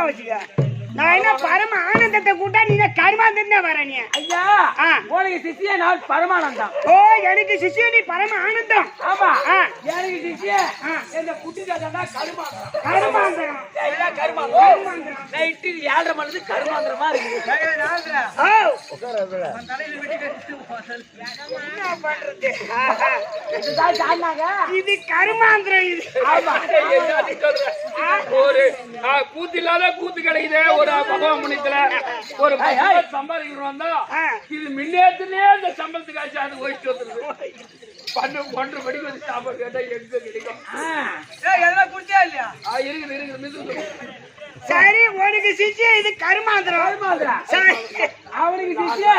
வச்சுக்க. நான் என்ன பரம ஆனந்தத்தை கூட்டா நீ கருமாந்தம் தான் வர நீ. ஐயா உனக்கு சிஷிய நான் பரமானந்தம். ஓ எனக்கு சிஷிய நீ பரம ஆனந்தம். ஆமா எனக்கு சிஷிய இந்த குட்டி தாத்தா கருமாந்தம். கருமாந்தம் நைட்டு 7:30 மணிக்கு கருமாந்தரமா இருக்கு. இதுதான் சொன்னாங்க. இது கருமாந்திரம் இது. ஆமா ஒரு கூத்து இல்லாத கூத்து கிடைக்குது. ஒரு பகவான் முனித்துல ஒரு சம்பாதிக்கிறோம் வந்தா இது மின்னேத்துலயே இந்த சம்பளத்துக்கு ஆச்சு. அது ஓய்ட்டு வந்துருது. 1:30 மணிக்கு வந்து சாப்பாடு கேட்டா எங்க கிடைக்கும்? எதெல்லாம் குடிச்சா இல்லையா? இருக்குது. சரி உனக்கு சிஷிய இது கருமாந்திரம். அவனுக்கு சிஷிய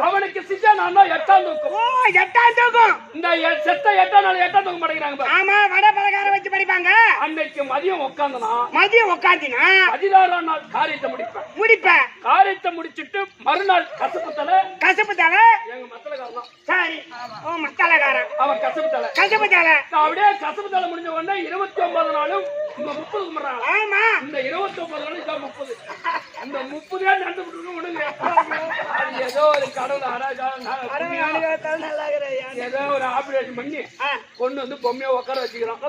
அவனுக்கு சிஷியா நான் 8ஆம் தூக்கம். ஓ 8ஆம் தூக்கம். இந்த செத்த 8ஆம் நாள் 8ஆம் தூக்கம் படிக்கிறாங்க. ஆமா வட பலகாரம் வச்சு படிப்பாங்க. அன்னைக்கு மதியம் உட்காந்துனா 16ஆம் நாள் காரியத்தை முடிப்பேன். காரியத்தை முடிச்சிட்டு மறுநாள் கசப்பு தலை எங்க மத்தலகாரன். சரி ஓ மத்தலகாரன் அவன் கசப்பு தலை அப்படியே கசப்பு தலை முடிஞ்ச உடனே 29 நாளும் 30 கும்பிடுறாங்க. ஆமா இந்த 29 நாள் இதான் 30. அந்த 30 நடந்து விடுங்க. ஏதோ ஒரு கடவுள் ஏதோ ஒரு ஆபரேஷன் பண்ணி கொண்டு வந்து பொம்மையை உட்கார வச்சுக்கிறோம்.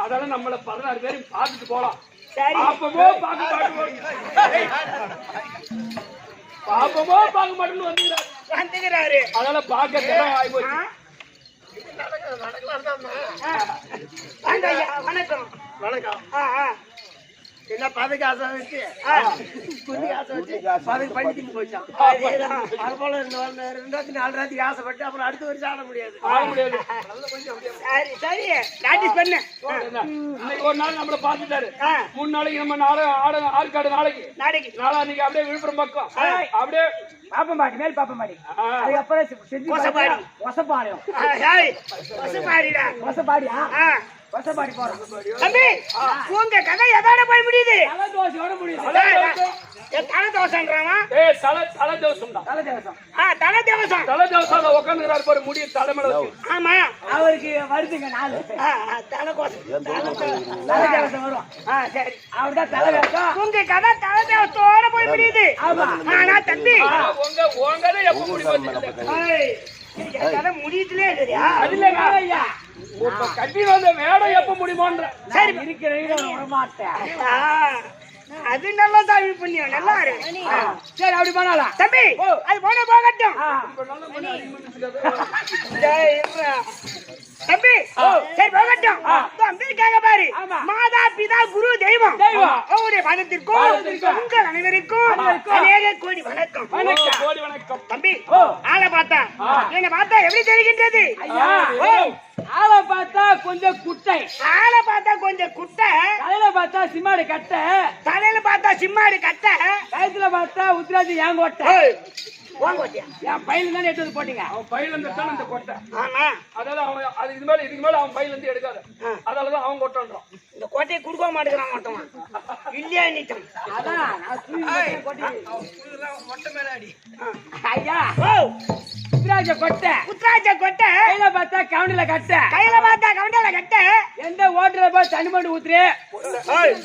அதனால நம்மள 16 பேரும் பார்த்துட்டு போலாம். பாப்பமோ பார்க்க மாட்டேன்னு வந்துக்கிறாரு. அதனால பார்க்க தினம் ஆகி போச்சு. வணக்கம். என்ன பதவி ஆசை வச்சு குந்தி ஆசை வச்சு பதவி பண்ணி போச்சான். அது போல 2 ராத்திரி ஆசைப்பட்டு அப்புறம் அடுத்த வருஷம் ஆட முடியாது. சரி பிராக்டிஸ் பண்ணு. இன்னைக்கு ஒரு நாள் நம்மள பாத்துட்டாரு. 3 நாளைக்கு நம்ம ஆற்காடு நாளைக்கு அப்படியே விழுப்புரம் பக்கம் அப்படியே பாப்பமாடி மேல் பாப்பமாடி அதுக்கப்புறம் ஒசப்பாடி போறோம். தம்பி உங்க கதை எதோட போய் முடியுது? தலதோசையோட முடியுது. தலதோசைன்றாமா? தலதோசம் உட்காந்துக்கிறாரு பாரு. முடிய தலைமையில வச்சு. ஆமா அவருக்கு வருதுங்க 4 தலதோசம் வரும். சரி அவர்தான் தலதோசம். உங்க கதை தலதோசத்தோட போய் முடியுது. ஆனா தம்பி உங்க கதை எப்ப முடியும்? கதை முடியதுலே இல்லையா? ஐயா கட்டி வந்த மேடை எப்ப முடியுமான்ற. சரி இருக்கிற விட மாட்டேன். அது நல்லா தாவி பண்ணியும் நல்லா இருக்கு. சரி அப்படி பண்ணலாம் தம்பி. அது போன போகட்டும் தம்பி. சரி போகட்டும். தம்பி கேட்க பாரு. மாதா பிதா குரு தெய்வம் அவருடைய மனத்திற்கும் உங்கள் அனைவருக்கும் அநேக கோடி வணக்கம். தம்பி ஆளை பார்த்தா என்ன பார்த்தா எப்படி தெரிகின்றது? ஆளை பார்த்தா கொஞ்சம் குட்டை. தலையில பார்த்தா சிம்மாடு கட்ட. கழுத்துல பார்த்தா உத்ராஜி ஏங்கோட்டை. என் பையில தானே எடுத்து வந்து போட்டீங்க. அவன் பையில இருந்து தான் இந்த கொட்டை. அதாவது அவன் அது இதுக்கு மேல அவன் பையில இருந்து எடுக்காத. அதனாலதான் அவன் கொட்டான்றான். இந்த கோட்டையை குடுக்க மாட்டேங்கிறான் மாட்டோம் இல்லையா நீட்டம். அதான் மொட்டை மேல அடி. ஐயா உத்ராஜ கொட்டை. கையில பார்த்தா கவுண்டில கட்ட. எந்த ஓட்டுல போய் தண்ணி மண்டு ஊத்துறே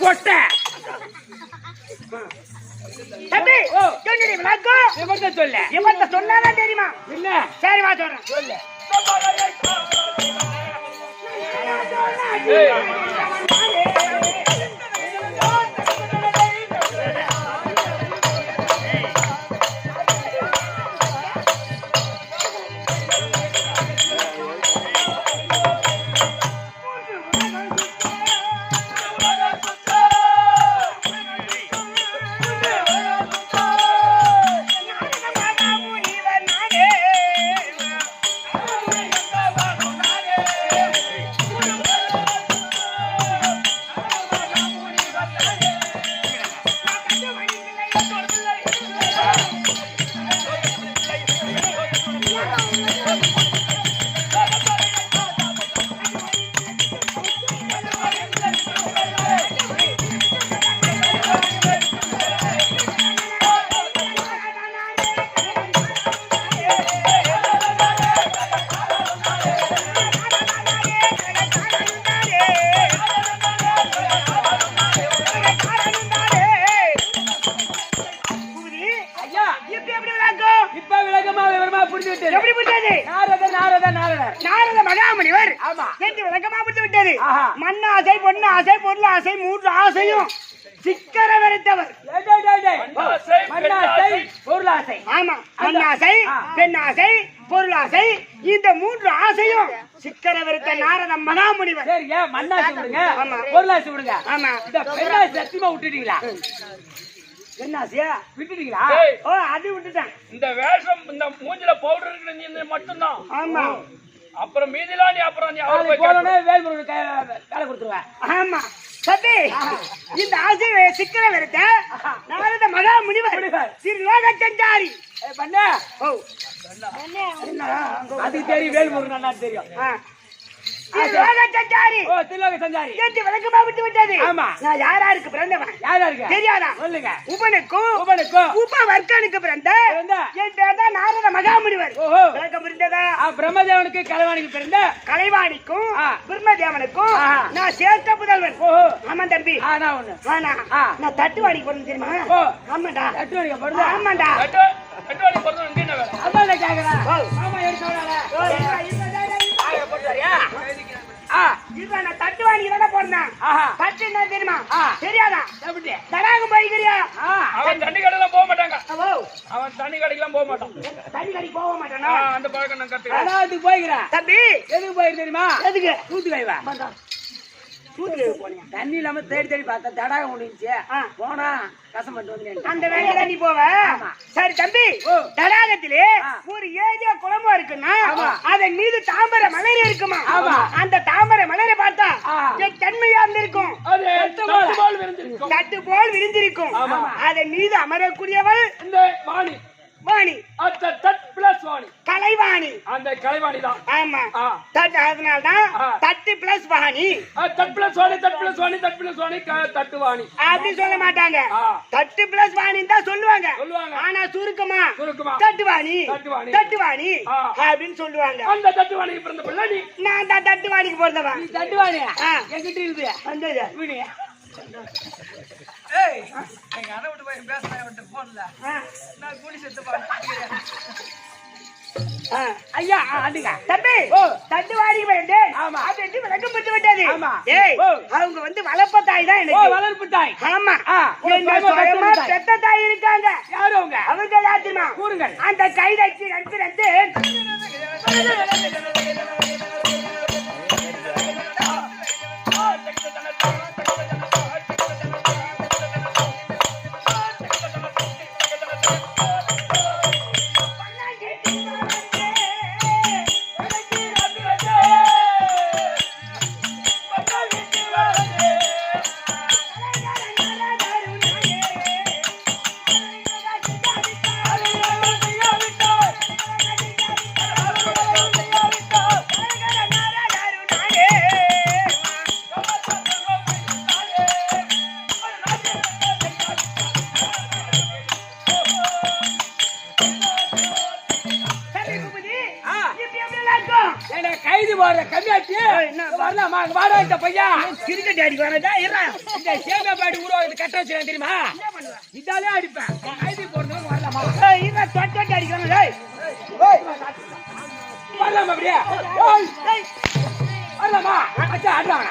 கொட்டை. தம்பி சொல்லு சொன்னாதான் தெரியுமா? இல்ல சரி வா சொல்றேன். சொல்லு. ஆசை பொருள் ஆசை மூன்று ஆசையும் சிக்கர வெறுத்தவர். மண்ணாசை, மண்ணாசை பொருளாசை. ஆமா, மண்ணாசை, பெண்ணாசை, பொருளாசை, இந்த மூன்று ஆசையும் சிக்கர வெறுத்த நாரத மகாமுனிவர். சரிங்க, மண்ணாசை விடுங்க, ஆமா. பொருளாசை விடுங்க. ஆமா, இந்த பெண்ணாசை சத்தியமா விட்டுட்டீங்களா? பெண்ணாசையா விட்டுட்டீங்களா? ஏய், ஓ, அது விட்டுட்டேன். இந்த வேஷம் இந்த மூஞ்சில பவுடர் இருக்கிற நீ மட்டும்தான். ஆமா அப்புறம் மீதிலாம் நீ அப்புறம் நீ அவரை போய் போனோடனே வேல்முருகன் வேலை கொடுத்துருவேன். ஆமா சத்தி, இந்த ஆசை சிக்கர வெறுத்த நாரத மகாமுனிவர் திருலோக சஞ்சாரி. பண்ண ஓ, அது தெரியும், வேல்முருகன் நல்லா தெரியும். திருலோக சஞ்சாரி. ஓ, திலோக சஞ்சாரி. நேற்று விளக்கமா விட்டு விட்டது. ஆமா. நான் யாராருக்கு பிறந்தவன் யாரா இருக்கு தெரியாதா? சொல்லுங்க. உபனுக்கும் உபனுக்கும் உபவர்க்கனுக்கு பிறந்த பிறந்த என் பேர் தான் நாரத மகாமுனிவர். ஓஹோ. விளக்கம் புரிந்ததா? பிரம்மதேவனுக்கு கலைவாணிக்கு பிறந்த கலைவாணிக்கும் ஆ. பிரம்மதேவனுக்கும் ஆ. நான் சேர்த்த புதல்வன். ஓஹோ. ஆமா தம்பி. நான் ஒண்ணு ஆனா ஆ. நான் தட்டுவாடிக்கு பிறந்தேன் தெரியுமா? ஓ. ஆமாண்டா. தட்டுவாடிக்கு பிறந்த ஆமாண்டா. கட்டுவாடி பிறந்தவன் இங்க என்ன வேலை? அம்மா நான் கேக்குறேன். ஓ. மாமா எடுத்து வரால. ஓ, ஆக போட்டாரியா? இதுதான் நான் தட்டுவாடிக்கு தானே பிறந்தேன். ஆஹா. தட்டு என்ன தெரியுமா? ஆ. தெரியாதா? எப்படி? தடாக போய்கிறியா? அவன் தண்ணி கடையெல்லாம் போக மாட்டாங்க. ஓ, அவன் தண்ணி கடைக்கெல்லாம் போக மாட்டான். தண்ணி கடைக்கு போக மாட்டானா? அந்த பழக்கம் நான் கத்துக்கிறேன். அனாவதுக்கு போய்க்கிறேன். தம்பி எதுக்கு போயிரு தெரியுமா? எதுக்கு? தூத்து கைவா. தூத்துக்கு போனியா? தண்ணி இல்லாம தேடி தேடி பார்த்தா தடாகம் முடிஞ்சுச்சு. ஆ. போனா கசம்பட்டு வந்து அந்த வேலையில நீ போவ. ஆமா. சரி தம்பி, ஓ. தடாகத்திலே ஆ. ஒரு ஏரியா குளமா இருக்குன்னா ஆமா. அதன் மீது தாமரை மலர் இருக்குமா? ஆமா. அந்த தாமரை மலரை பார்த்தா ஆ. என் தன்மையா இருந்திருக்கும். அது தட்டுப்பால் விருந்திருக்கும். தட்டு போல் விரிந்திருக்கும். ஆமா. அதன் மீது அமரக்கூடியவள் இந்த வாணி வாணி, அந்த தட் பிளஸ் வாணி, கலைவாணி. அந்த கலைவாணி தான். ஆமா, ஆ. அதனால்தான் ஆ. தட்டு plus Vani that plus Vani, that plus Vani, that plus Vani, தட்டு வாணி அப்படி சொல்ல மாட்டாங்க. ஆ. தட்டு பிளஸ் வாணின்னு தான் சொல்லுவாங்க. சொல்லுவாங்க. ஆனா சுருக்கமா சுருக்கமா தட்டுவாணி தட்டுவாணி. தட்டுவாணி ஆ. அப்படின்னு சொல்லுவாங்க. அந்த தட்டு வாணிக்கு பிறந்த பிள்ளை நீ. நான் தான் தட்டுவாணிக்கு பிறந்தவன். நீ தட்டுவானே ஆ. என்கிட்ட இருக்குது. வந்தது. வீணே. ஆ. ஆ. ஐயா ஆண்டுங்க. தம்பி, ஓ. தட்டுவாணிக்கு வேண்டேன். ஆமா. அப்படின்னு விளக்கம் பெற்று விட்டது. ஆமா. ஏய், ஓ. அவங்க வந்து வளர்ப்ப தாய் தான் ஓ, எனக்கு. வளர்ப்பு தாய். ஆமா. ஆ. என்ன சுயமா பெத்த தாய் இருக்காங்க. யாரு அவங்க? அவங்க யாத்திரமா கூறுங்கள். அந்த கைதச்சு ரெண்டு ரெண்டு என்ன கைது போடுற கம்மியாச்சு? என்ன? வரலாமா? வாடா இந்த பையா. கிரிக்கெட் அடிக்க வரதா இருறா. இந்த சேகப்பாடி ஊரக கட்ட வச்சு தெரியுமா? இதாலே அடிப்பேன். கைது போடுறவங்க வரலாமா? இருறா, தொட்டு அடிக்கணும். ஏய், வரலாமா அப்படியே? ஓய், ஏய். வரலாமா? அச்சா அட்றாங்க.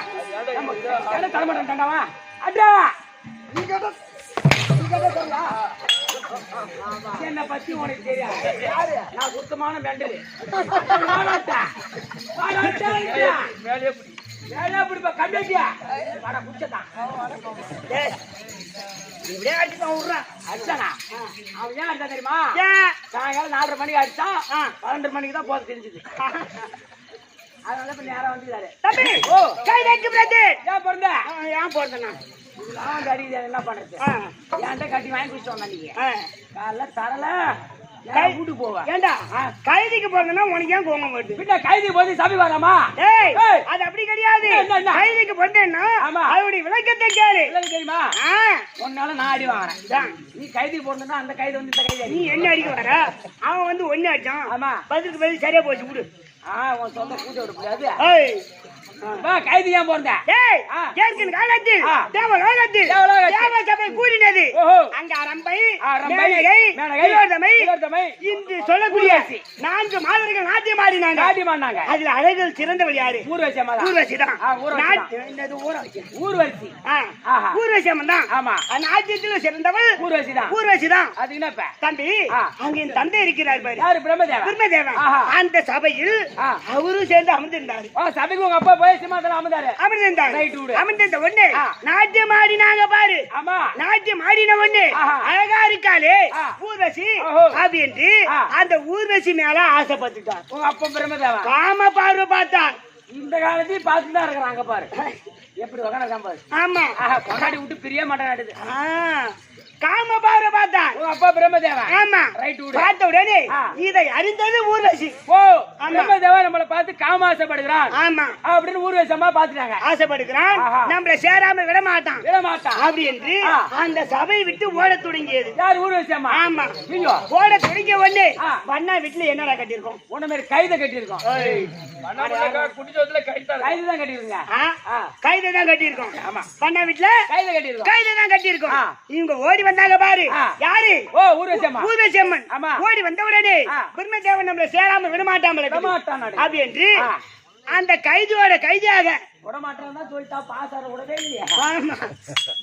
என்ன தலைமட்டம் தண்டாவா? அட்ரா. என்ன பத்தி உனக்கு தெரியாது. நான் சுத்தமான மெண்டல். மேலே பிடி. வேலையா பிடிப்பா கம்மியாட்டியா? வாடா குச்சதான். ஏய், இப்படியே அடிச்சுதான் விடுறா. அடிச்சானா? அவன் ஏன் அடிச்சா தெரியுமா? ஏன்? சாயங்காலம் 4:30 மணிக்கு அடிச்சான். ஆ. 12 மணிக்கு தான் போக தெரிஞ்சது. அதனால இப்ப நேரம் வந்துட்டாரு. தம்பி, ஓ. கைதச்சு பிரதே. ஏன் பிறந்த? ஏன் போறதுனா? இதெல்லாம் அடிக்குது, என்ன பண்றது? ஏன்ட்ட கட்டி வாங்கி குடிச்சு வந்தா நீங்க காலைல தரல வீட்டுக்கு போவேன். ஏண்டா கைதிக்கு போறதுன்னா உனக்கு ஏன் கோவம் வருது? பின்ன கைதி போது சபை வராமா? ஏய், ஏய். அது அப்படி கிடையாது. என்ன? கைதிக்கு போறேன்னா ஆமா. அவருடைய விளக்கத்தை கேளு. இல்லைன்னு தெரியுமா? ஆ, உன்னால நான் அடி வாங்குறேன். இதான். நீ கைதி போறதுன்னா அந்த கைதி வந்து இந்த கைதி நீ அடி. என்ன அடிக்க வர? அவன் வந்து ஒண்ணு அடிச்சான். ஆமா. பதிலுக்கு பதில் சரியா போச்சு விடு. உன் சொந்த கூட்ட விட முடியாது. ஏய், வா கைது ஏன் போறத ஏய் ஆ. ஏற்கனவே காலத்தில் ஆ. தேவலோகத்தில் தேவலோகத்தில். தேவசபை கூடினது ஓஹோ. அங்க அரம்பை அரம்பை, மேனகை மேனகை, திலோத்தமை திலோத்தமை, இன்று சொல்லக்கூடிய ஊர்வசி. 4 மாதர்கள் நாட்டியம் ஆடினாங்க நாட்டியமானாங்க அதுல அழகில் சிறந்தவள் யாரு ஊர்வசி அம்மா தான் ஊர்வசி தான் ஆ, ஊர்வசி ஊர்வசி ஆஹா. ஊர்வசி அம்மன் தான் ஆமா. நாட்டியத்தில் சிறந்தவள் ஊர்வசி தான் ஊர்வசி தான் அது என்னப்ப தம்பி ஆ. அங்க என் தந்தை இருக்கிறார் பாரு யாரு பிரம்மதேவன் பிரம்மதேவன் ஆஹா. அந்த சபையில் ஆ. அவரும் சேர்ந்து அமர்ந்திருந்தாரு ஓ சபைக்கு உங்க அப்பா போய் சிம்மாசனம் அமர்ந்தாரு அமர்ந்திருந்தாரு Right, விடு. அமர்ந்திருந்த ஒண்ணு ஆ. நாட்டியம் ஆடினாங்க பாரு ஆமா நாட்டியம் ஆடின ஒண்ணு ஆஹா. அழகா இருக்காளே ஆ. ஊர்வசி ஓஹோ. அப்படின்னு ஆ. அந்த ஊர்வசி மேல ஆசைப்பட்டுட்டார் உங்க அப்பா பிரம்மதேவன் காம பார்வை பார்த்தார் இந்த காலத்தையும் பார்த்துதான் இருக்கிறாங்க பாரு எப்படி உக்கான பாரு ஆமா ஆஹா கொண்டாடி விட்டு பிரிய மாட்டேன் ஆ. காம பார்வை பார்த்தார் உங்க அப்பா பிரம்மதேவன் ஆமா ரைட் விடு பார்த்த உடனே ஆ. இதை அறிந்தது ஊர்வசி ஓ ஆமா. பிரம்மதேவன் நம்மளை பார்த்து காமாசப்படுகிறான் ஆமா அப்படின்னு ஊர்வசி அம்மா பாத்துட்டாங்க ஆசைப்படுகிறான் ஆஹா. நம்மள சேராம விட மாட்டான் விட மாட்டான் அப்படி என்று ஆ. அந்த சபை விட்டு ஓடத் தொடங்கியது யார் ஊர்வசி அம்மா ஆமா ஐயோ ஓட தொடங்கிய உடனே ஆ. வண்ணா வீட்டுல என்னடா கட்டியிருக்கோம் உன்ன மாதிரி கைத கட்டியிருக்கோம் குடிச்சதுல கைத்தாரு கைது தான் கட்டிருங்க ஆ. கைதை தான் கட்டியிருக்கோம் ஆமா. வண்ணா வீட்டுல கைத கட்டிருக்கோம் கைதை தான் கட்டியிருக்கோம் ஆ. இவங்க ஓடி வந்தாங்க பாரு ஆ. யாரு ஓ ஊர்வசி அம்மா ஊர்வசி அம்மன் ஆமா. ஓடி வந்த உடனே ஆ. பிரம்மதேவன் நம்மள சேராம விட மாட்டாமல விட மாட்டான் அப்படி என்று ஆ. அந்த கைதியோட கைதியாக விட மாட்டான் தான் சொல்லிட்டா பாசார விடவே இல்லையா ஆமா.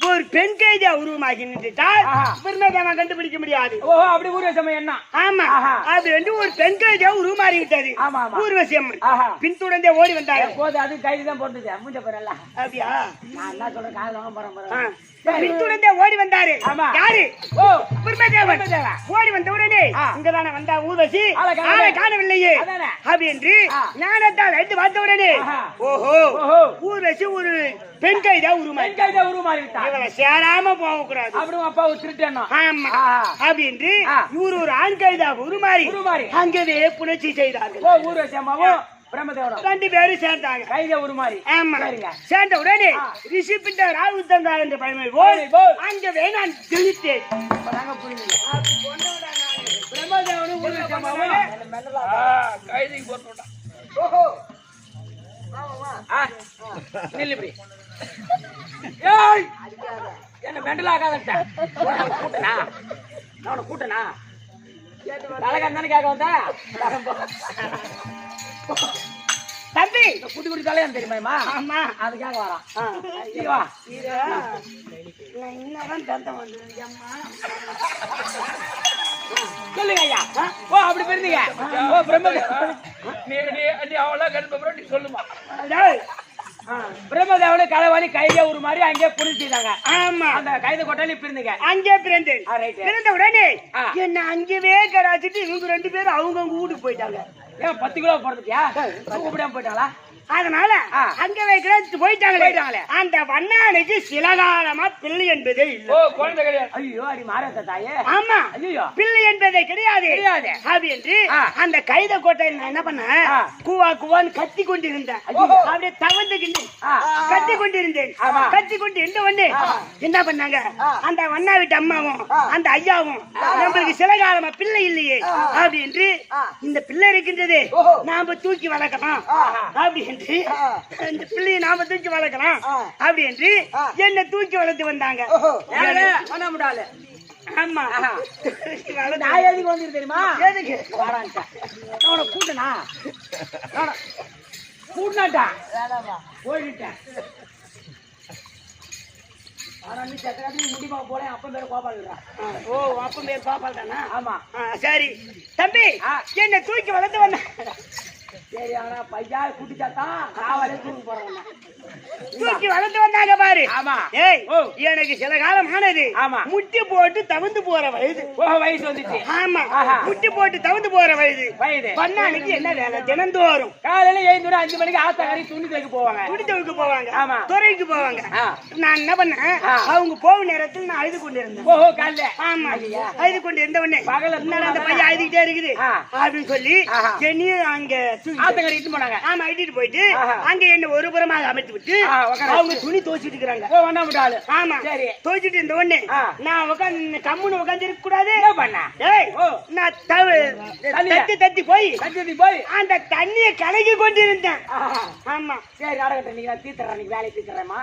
ஒரு பெண் கைதியா உருவமாகி நின்றுட்டால் ஆஹா. பிரம்மதேவன் கண்டுபிடிக்க முடியாது ஓஹோ அப்படி ஊர்வசி அம்மா என்ன ஆமா ஆஹா. அது வந்து ஒரு பெண் கைதியா உருமாறி விட்டது ஆமா, ஆமா. ஊர்வசி அம்மன் ஆஹா. பின்தொடர்ந்தே ஓடி வந்தாங்க போது அது கைது தான் போட்டுது மூஞ்ச போறல அப்படியா நான் என்ன சொல்றேன் காது வாங்க ஆ. போறேன் பின்தொடர்ந்தே ஓடி வந்தாரு ஆமா. யாரு ஓ பிரம்மதேவன் பிரம்மதேவன். ஓடி வந்த உடனே ஆ. இங்கதானே வந்தா ஊர்வசி ஆளை காணவில்லை. ஆளை காணவில்லையே அதானே. அப்படி என்று ஆ. ஞானத்தால் வைத்து பார்த்த உடனே ஆஹா. ஓஹோ ஓஹோ. ஊர்வசி ஒரு பெண் கைதியா உருமாறி பெண் கைதா உருமாறி விட்டான் இவளை சேராம போக கூடாது அப்படி உன் அப்பா திருட்டேன்னா ஆமா ஆஹா. அப்படி என்று ஆ. இவர் ஒரு ஆண் கைதாக உருமாறி உருமாறி. அங்கவே புணர்ச்சி செய்தார்கள் ஓ ஊர்வசி அம்மாவும் பிரம்மதேவனும் 2 பேரும் சேர்ந்தாங்க கைதா உருமாறி ஆமா சரிங்க. சேர்ந்த உடனே ஆ. ரிஷி பிட்ட ராவுத்தங்கா என்ற பழமை போல் போல். அங்கவே நான் ஜெயித்தேன் இப்பதாங்க புரியுது பிரம்மதேவனும் ஊர்வசி அம்மாவும் கைதிக்கு போட்டு ஆ. நில்லு இப்படி. ஏய் என்ன மெண்டல் ஆகாதட்ட கூட்டனா நான் உன்னை கூட்டனா தலைகாரன் தானே கேட்க வந்தா தம்பி இந்த குட்டி குட்டி தலையான்னு தெரியுமாம்மா ஆமா அதுக்காக வரான் ஆ. நீ வா நான் இன்னதான் தந்தம் வந்தேன் அம்மா சொல்லுங்க ஐயா ஓ அப்படி பிரிந்தீங்க ஓ பிரம்மதேவன் நீ நீ நீ அவளா கருப்ப நீ சொல்லுமா டேய். பிரம்மதேவனு களவாணி கைதே ஒரு மாதிரி அங்கே புரிஞ்சுட்டாங்க ஆமா அந்த கைத கொட்டாலி பிரிந்துங்க அங்கே பிறந்தேன் ஆ, right. பிறந்த உடனே ஆ. என்ன அங்கேயே கடாச்சிட்டு இவங்க 2 பேரும் அவங்க வீட்டுக்கு போயிட்டாங்க ஏன் 10 கிலோ போறதுக்கியா கூப்பிடாம போயிட்டாங்களா அதனால ஆ. அங்க வைக்கிற போயிட்டாங்களே போயிட்டாங்களே. அந்த வண்ணானுக்கு சில காலமா பிள்ளை என்பதே ஓ இல்லை குழந்தை கிடையாது ஐயோ அடி மாறாத தாயே ஆமா ஐயோ பிள்ளை என்பதே கிடையாது கிடையாது. அப்படி என்று ஆ. அந்த கைத கோட்டையில் நான் என்ன பண்ணேன் ஆ. கூவா கூவான்னு கத்தி கொண்டிருந்தேன் ஐயோ. அப்படியே தவந்துக்கிட்டு ஆ. கத்தி கொண்டிருந்தேன் ஆமா. கத்தி கொண்டு இருந்த உடனே என்ன பண்ணாங்க அந்த வண்ணா வீட்டு அம்மாவும் அந்த ஐயாவும் நம்மளுக்கு சில காலமா பிள்ளை இல்லையே அப்படி என்று இந்த பிள்ளை இருக்கின்றது நாம தூக்கி வளர்க்கலாம் அப்படி என்று இந்த பிள்ளையை நாம தூக்கி வளர்க்கலாம் அப்படி என்று என்ன தூக்கி வளர்த்து வந்தாங்க பண்ண முடியாது ஆமா நான் எதுக்கு வந்துரு தெரியுமா எதுக்கு வாரான்ட்டா நான் உன கூட்டனா கூட்டினாட்டா போயிட்டேன் ஆனா நீ சக்கராத்தி முடிமா போல அப்ப பேர் கோபால் ஓ அப்பன் பேர் பாப்பால் தானா ஆமா சரி தம்பி என்ன தூக்கி வளர்த்து வந்த சரி ஆனா பையா குட்டிச்சாத்தான் காவலே தூக்கி போறவன தூக்கி வளர்த்து வந்தாங்க பாரு ஆமா ஏய் ஓ. எனக்கு சில காலம் ஆனது ஆமா. முட்டி போட்டு தவிந்து போற வயது ஓ வயசு வந்துச்சு ஆமா ஆஹா. முட்டி போட்டு தவிந்து போற வயது வயது பண்ணானுக்கு என்ன வேலை தினந்தோறும் காலையில 5 மணிக்கு ஆத்தாக்காரி துணி தைக்க போவாங்க துணி துவைக்க போவாங்க ஆமா. துறைக்கு போவாங்க ஆ. நான் என்ன பண்ணேன் ஆ. அவங்க போகும் நேரத்தில் நான் அழுது கொண்டு இருந்தேன் ஓஹோ காலைல ஆமா ஐயா. அழுது கொண்டு இருந்த உடனே பகல்ல என்னடா அந்த பையன் அழுதுகிட்டே இருக்குது ஆ. அப்படின்னு சொல்லி ஆஹா. என்னையும் அங்க ஆத்தங்கரை இட்டு போனாங்க. ஆமா இட்டிட்டு போயிட்டு அங்க என்ன ஒரு புறமாக அமைத்து விட்டு அவங்க துணி துவைச்சிட்டு இருக்காங்க. ஓ வண்ணா விட்டாளு. ஆமா சரி. துவைச்சிட்டு இருந்த உடனே நான் உட்காந்து கம்முன்னு உட்காந்து இருக்க கூடாது. என்ன பண்ண? ஏய் நான் தத்தி போய் அந்த தண்ணியை கலக்கி கொண்டிருந்தேன். ஆமா சரி நாடகத்தை நீங்க தீத்துறேன், நீங்க வேலையை தீத்துறேமா?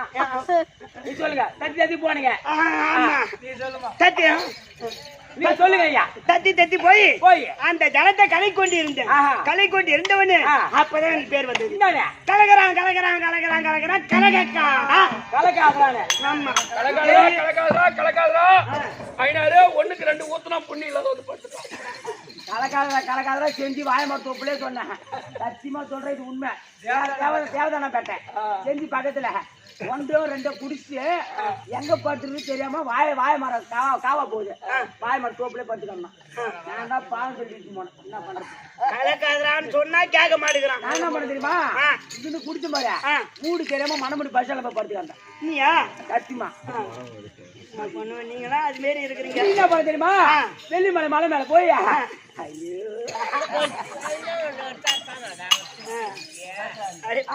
நீ சொல்லுங்க. தத்தி போனீங்க. ஆமா தத்தி நீங்க சொல்லுங்க ஐயா. தத்தி போய் அந்த ஜலத்தை கலை கொண்டு இருந்தேன். கலை கொண்டு இருந்தவனு அப்பதான் எனக்கு பேர் வந்தது. கலகரான் கலகக்கா கலக்காதானே. ஆமா கலக்காதரா ஐநாரு ஒண்ணுக்கு 2 ஊத்துனா புண்ணி இல்லாத ஒரு படுத்துட்டான். கலக்காதரா செஞ்சு வாய மருத்துவப்பிள்ளையே சொன்னேன். சத்தியமா சொல்றேன், இது உண்மை. தேவதான பேட்டேன் செஞ்சு பக்கத்துல 1 2 குடிச்சு எங்க படுத்துருக்கு தெரியாம வாய மரம் காவா போகுது. வாய மரம் தோப்புல படுத்துக்கணும். நான் தான் பாவம் சொல்லிட்டு போனேன். என்ன பண்றது? கலக்காதரான்னு சொன்னா கேட்க மாட்டேங்கிறான். நான் என்ன பண்ண தெரியுமா? இது குடிச்சு பாரு மூடு தெரியாம மனமுடி பஸ்ஸால போய் படுத்துக்காங்க. நீயா சத்தியமா பண்ணுவேன். நீங்களா அது மாரி இருக்கிறீங்க. என்ன பண்ண தெரியுமா? வெள்ளிமலை மலை மேல போய்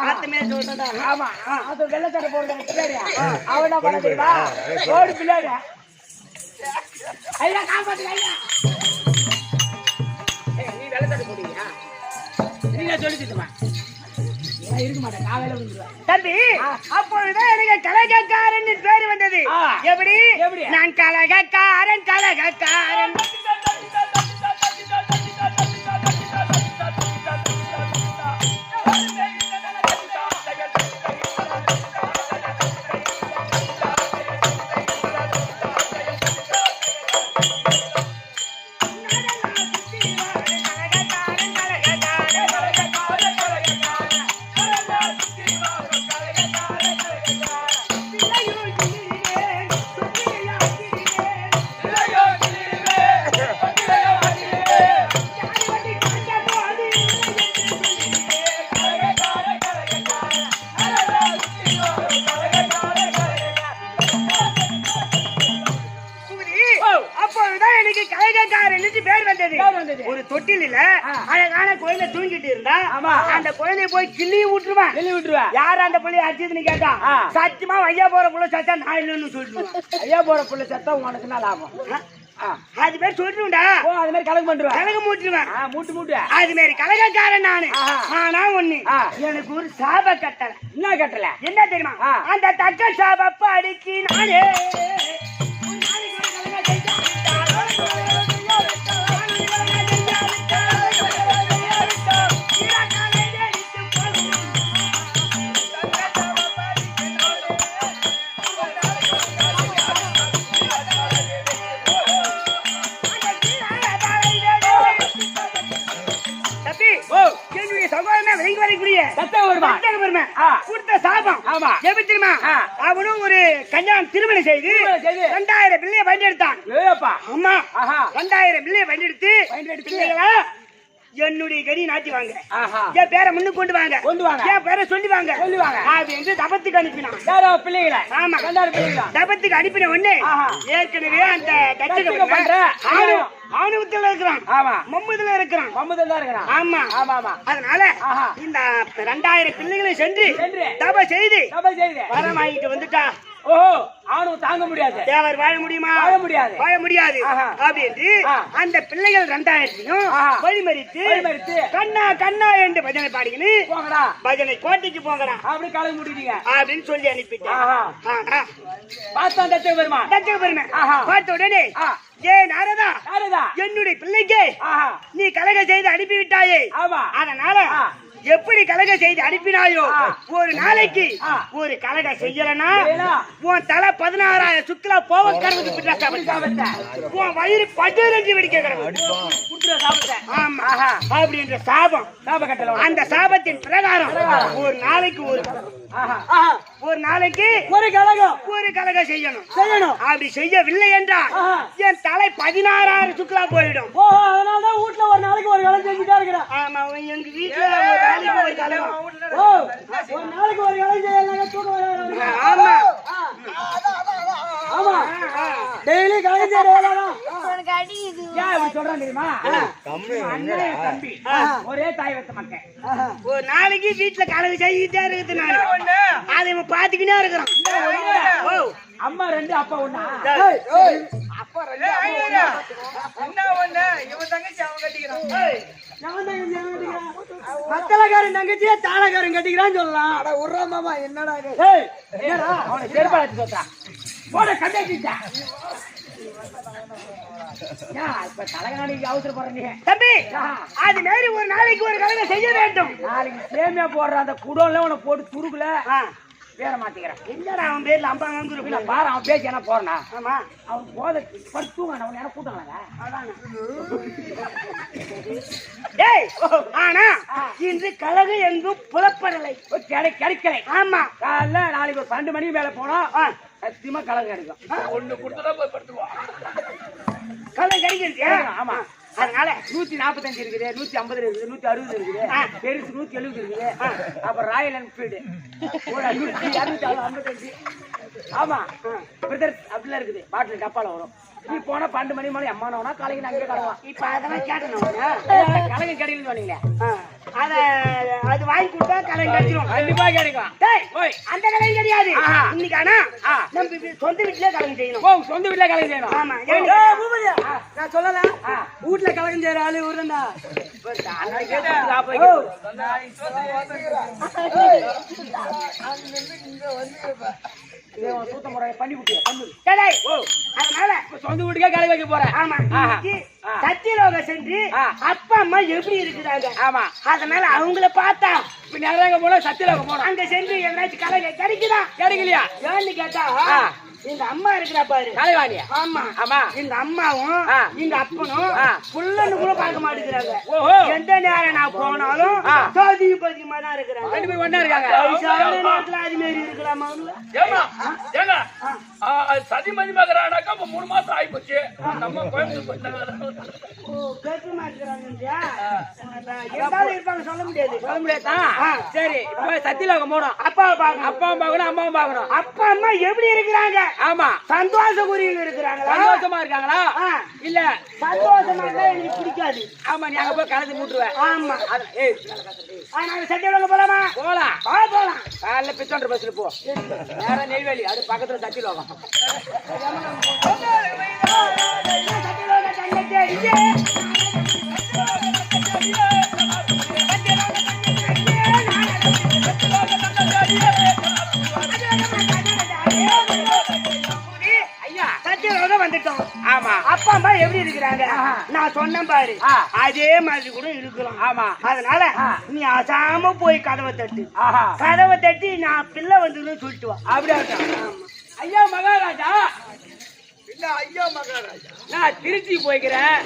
பார்த்துமே சொல்றதா. ஆமா அது வெள்ளத்தடை போடுற அவன் பண்ண தெரியுமா? ஓடு பிள்ளைங்க ஐயா காப்பாத்து ஐயா. நீ வெள்ளத்தடை போடுவியா? நீங்க சொல்லிச்சுமா இருக்க மாட்டேன். காலையில வந்துருவேன் தம்பி. அப்பொழுதுதான் எனக்கு கலகக்காரன் பேர் வந்தது. எப்படி? நான் கலகக்காரன். ஒரு தொட்டில அழகான குழந்தை தூங்கிட்டு இருந்தா அந்த குழந்தைய போய் கிள்ளி விட்டுருவேன். யார் அந்த பிள்ளைய அடிச்சதுன்னு கேட்டா சத்தியமா ஐயா போற புள்ள சத்தா நான் இல்லைன்னு சொல்லிடுவேன். ஐயா போற புள்ள சத்தா உனக்கு என்ன லாபம்? அது மாதிரி சொல்லிட்டுடா. அது மாதிரி கலக்கு பண்றேன். கலக மூட்டுருவேன். மூட்டு அது மாதிரி கலகக்காரன் நானு. ஆனா ஒண்ணு எனக்கு ஒரு சாப கட்டல. என்ன கட்டல? என்ன தெரியுமா? அந்த தக்க சாபப்ப அடிக்கி நானே அவனும் ஒரு கல்யாணம் திருமணம் செய்து 2000 பிள்ளைய பயன்படுத்தான். 2000 பிள்ளைய பயன்படுத்தி என்னுடைய கடி நாட்டி வாங்க, என் பேரை முன்னு கொண்டு வாங்க, என் பேரை சொல்லி வாங்க அப்படின்னு தபத்துக்கு அனுப்பினான் பிள்ளைகளை. ஆமா தபத்துக்கு அனுப்பின உடனே ஏற்கனவே அந்த ஆணுவத்துல இருக்கிறான், மம்முதுல இருக்கிறான். ஆமா அதனால இந்த 2000 பிள்ளைகளை சென்று தப செய்து வரமாயிட்டு வந்துட்டா. ஓஹோ அவனும் தாங்க முடியாது. தேவர் வாழ முடியுமா? வாழ முடியாது அப்படின்னு அந்த பிள்ளைகள் 2000 வழிமறித்து கண்ணா என்று பஜனை பாடிக்கின்னு பஜனை கோட்டைக்கு போங்கடா அப்படி கலந்து முடிட்டீங்க அப்படின்னு சொல்லி அனுப்பிட்டேன். பார்த்த உடனே ஏ நாரதா என்னுடைய பிள்ளைக்கு நீ கலக செய்து அனுப்பிவிட்டாயே, அதனால எப்படி கலக செய்து அனுப்பினாயோ ஒரு நாளைக்கு ஒரு கலக செய்யலனா உன் தலை 16,000 சுக்கிலா போவ கருவுக்கு உன் வயிறு 12 வெடிக்க கிடக்கு அப்படின்ற சாபம். அந்த சாபத்தின் பிரகாரம் ஒரு நாளைக்கு ஒரு கலக செய்யணும். அப்படி செய்யவில்லை என்றால் என் தலை 16,000 சுக்கிலா போயிடும். அதனாலதான் வீட்டுல ஒரு நாளைக்கு ஒரு கலகம் செஞ்சுட்டா இருக்கிறேன். ஆமா எங்க வீட்டுல ஒரு நாளைக்கு ஒரு கலகம் செய்யலாம். தூக்கம் ஆமா ஆமா டெய்லி கலகம் செய்யலாம். ஏன் இப்படி சொல்றான் தெரியுமா? அண்ணன் என் தம்பி ஒரே தாய் வச்ச மக்கள். ஒரு நாளைக்கு வீட்டுல கலகு செய்யிட்டே இருக்குது நானு. அதை இவன் பாத்துக்கிட்டே இருக்கிறான். ஓ, அம்மா 2 அப்பா 1. அப்பா ரெண்டு என்ன ஒண்ணு இவன் தங்கச்சி அவன் கட்டிக்கிறான். மத்தளக்காரன் தங்கச்சியே தாளக்காரன் கட்டிக்கிறான்னு சொல்லலாம். அட உர்றா மாமா என்னடா இது? என்னடா அவனை செருப்பாளத்து சொல்றான். போட கண்டாக்கிட்டா. இப்ப கலகநாடிக்கு அவசரப்படுறீங்க தம்பி. அது மாதிரி ஒரு நாளைக்கு ஒரு கலவை செய்ய வேண்டும். நாளைக்கு சேமியா போடுற அந்த குடோன்ல உன போட்டு துருக்குல பேர மாத்திக்கிறேன். என்னடா அவன் பேர்ல 50 வாங்குறீங்க பாரு அவன் பேச்சு என்ன போறனா? ஆமா, அவன் போத படுத்துவாங்க. அவன் என்ன கூட்டாங்க? டேய், ஆனா இன்று கலகு எங்கும் புலப்படலை, கிடைக்கலை. ஆமா. காலைல நாளைக்கு ஒரு 12 மணிக்கு மேல போனா சத்தியமா கலகு கிடைக்கும். ஒண்ணு கொடுத்தா போய் படுத்துருவான். கலகு கிடைக்கிறது. ஆமா, அதனால 145 இருக்குது, 150 இருக்குது, 160 இருக்குது, பெருசு 170 இருக்குது. அப்புறம் ராயல் என்ஃபீல்டு 255. ஆமா, பிரதர் அப்படிலாம் இருக்குது. பாட்டில் டப்பால வரும். நீ போனா 12 மணி மேலே அம்மானவனா காலைக்கு நான் அங்கே கலவான். இப்ப அதெல்லாம் கேட்டணும். கலங்க கிடைக்கலன்னு சொன்னீங்களே, அது வாங்கி கொடுத்தா கலகு கிடைச்சிரும். கண்டிப்பா கிடைக்கும். டேய், அந்த கலகு கிடையாது இன்னைக்கு. ஆனா நம்ம சொந்த வீட்டுல கலகு செய்யணும். ஓ, சொந்த வீட்டுல கலங்க செய்யணும். ஆமா. நான் சொல்லல வீட்டுல கலகம் செய்யற ஆளு இவருடா. சூத்த முறை பண்ணி விட்டியா? அதனால சொந்த வீட்டுக்கே கலை வைக்க போறேன். ஆமா, சத்தியலோக சென்று அப்பா அம்மா எப்படி இருக்கிறாங்க. ஆமா, அதனால அவங்கள பார்த்தா இப்ப நேரம் போனா சத்தியலோகம் போனோம். அங்க சென்று எவனாச்சும் கலை கிடைக்குதா? கிடைக்கலையா? ஏன்னு கேட்டா எங்க அம்மா இருக்கிறா பாரு, கலைவாணியா? ஆமா ஆமா, எங்க அம்மாவும் எங்க அப்பனும் புள்ளன்னு கூட பார்க்க மாட்டேங்கிறாங்க. ஓஹோ, எந்த நேரம் நான் போனாலும் ஜாதி பதிகமா தான் இருக்கிறாங்க. 2 பேரும் ஒண்ணா இருக்காங்க. நேரத்துல அது மாரி இருக்கலாமா? ஏமா ஏங்க சதி மதிமகரானாக்கா 3 மாசம் ஆகி போச்சு. நம்ம கோயம்புத்தூர் போயிட்டாங்க. ஓ, கேட்க மாட்டேங்கிறாங்க. எதாவது இருப்பாங்க, சொல்ல முடியாது. சொல்ல முடியாதா? சரி, இப்ப சத்தியலோகம் போனோம். அப்பாவை பார்க்கணும், அப்பாவும் பார்க்கணும், அம்மாவும் பார்க்கணும். அப்பா அம்மா எப்படி இருக்கிறாங்க? ஆமா, சந்தோஷ குறியில் இருக்கிறாங்களா? சந்தோஷமா இருக்காங்களா? இல்ல சந்தோஷமா இருந்தா எனக்கு பிடிக்காது. ஆமா, நீ அங்க போய் கலந்து மூட்டுருவேன். ஆமா. நாங்க சத்தியலோகம் போலாமா? போலாம், போலாம். காலைல பிச்சோன்ற பஸ்ல போ. நேரம் நெய்வேலி, அது பக்கத்துல சத்தியலோகம். சத்தியலோக தங்கத்தே இங்கே. ஐயா, சத்தியலோகம் வந்துட்டோம். ஆமா, அப்பா அம்மா எப்படி இருக்கிறாங்க? நான் சொன்னேன் பாரு, அதே மாதிரி கூட இருக்கலாம். ஆமா, அதனால நீ அசாம போய் கதவை தட்டு. ஆஹா, கதவை தட்டி நான் பிள்ளை வந்துன்னு சொல்லிட்டு வா. அப்படியா? ஐயா மகாராஜா, என்ன ஐயா மகாராஜா? நான் திருச்சி போய்க்கிறேன்,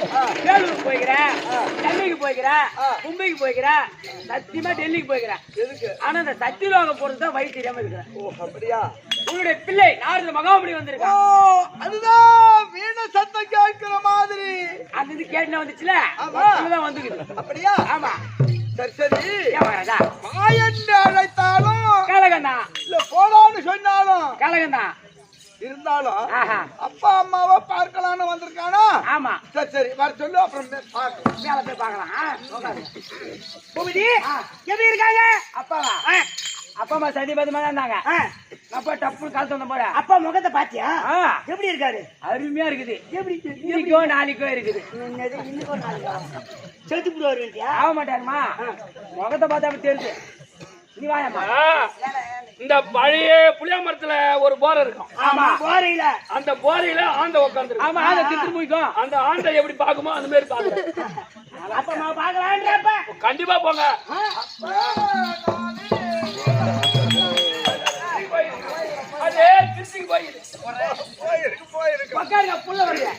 வேலூர் போய்க்கிறேன், சென்னைக்கு போய்க்கிறேன், மும்பைக்கு போய்க்கிறேன், சத்தியமா டெல்லிக்கு போய்க்கிறேன். எதுக்கு? ஆனா இந்த சத்தியலோகம் போறது தான் வழி தெரியாம இருக்கிறேன். ஓ, அப்படியா? உன்னுடைய பிள்ளை நாரத மகாபலி ஓ, வந்திருக்கான். அதுதான் வீண சத்தம் கேட்கிற மாதிரி. அந்த இது கேட்டு வந்துச்சுல, ஆமா. அதுதான் வந்துக்குது. அப்படியா? ஆமா, சரி சரி. ஏன் மகாராஜா? மாயன்னு அழைத்தாலும் கலகந்தான், இல்ல போடான்னு சொன்னாலும் கலகந்தான் இருந்தாலும் ஆஹா, அப்பா அம்மாவை பார்க்கலான்னு வந்திருக்கானா? ஆமா, சரி சரி, வர சொல்லு, அப்புறம் பார்க்கலாம். மேல போய் பார்க்கலாம். பூபதி எப்படி இருக்காங்க? அப்பாவா? அப்பா அம்மா சதிபதிமா தான் இருந்தாங்க. நான் போய் டப்புன்னு கலந்து வந்த போல. அப்பா முகத்தை பாத்தியா? எப்படி இருக்காரு? அருமையா இருக்குது. எப்படி இன்னைக்கோ நாளைக்கோ இருக்குது. இன்னைக்கு ஒரு நாள் செத்து போடுவாரு. ஆக மாட்டாருமா, முகத்தை பார்த்தா அப்படி தெரியுது. நீ வாயம்மா. இந்த பழைய புளிய மரத்துல ஒரு போரை இருக்கும். ஆமா, போறையில அந்த போரையில ஆண்ட உட்கார்ந்து. ஆமா, அதை திருத்து முடிக்கும். அந்த ஆண்டை எப்படி பாக்குமோ அந்த மாதிரி பாக்குறேன். அப்ப நான் பாக்கலான்றப்ப கண்டிப்பா போங்க. அதே திருச்சிக்கு போயிருக்கு. உட்காருங்க, புள்ள வருது.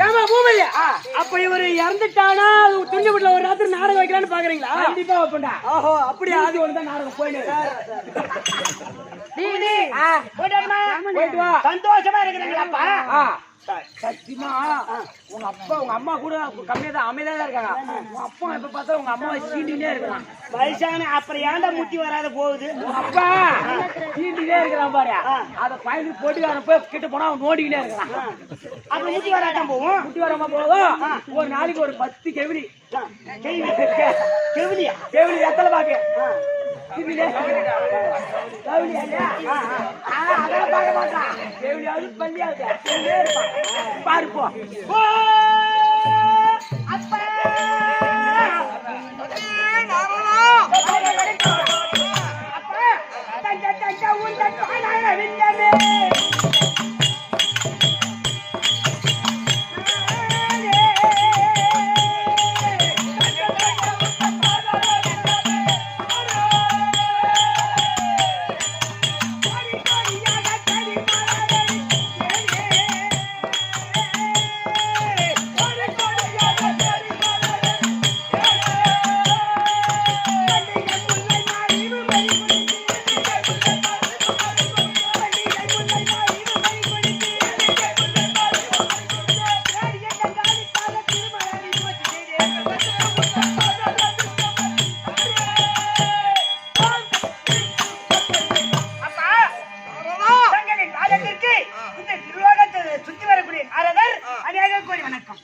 ஏமா பூமல்யா? அப்ப இவரு இறந்துட்டானா துணிஞ்ச வீட்டுல ஒரு ராத்திரி நாடகம் வைக்கலான்னு பாக்குறீங்களா? கண்டிப்பா வைப்பேன்டா. ஓஹோ, அப்படியா? அது ஒண்ணுதான் நாடகம் போயிடு. போயிட்டு வா. போயிட்டு வா. சந்தோஷமா இருக்கிறீங்களாப்பா? சத்தியமா உங்க அப்பா உங்க அம்மா கூட கம்மியா தான் அமைதியா தான் இருக்காங்க. உங்க அப்பா எப்ப பார்த்தா உங்க அம்மாவை சீண்டினே இருக்கலாம். வயசான அப்புறம் ஏன்டா முட்டி வராத போகுது? உங்க அப்பா சீண்டினே இருக்கிறான் பாரு. அத பயந்து போட்டுக்காரன் போய் கிட்ட போனா அவன் நோடிக்கிட்டே இருக்கான். அப்புறம் முட்டி வராதான் போகும். முட்டி வராம போதும். ஒரு நாளைக்கு ஒரு 10 கெவிலி கெவிலி எத்தனை பாக்கு பாருப்போ சுத்தி வரக்கூடிய நாரதர் அநேக கோடி வணக்கம்.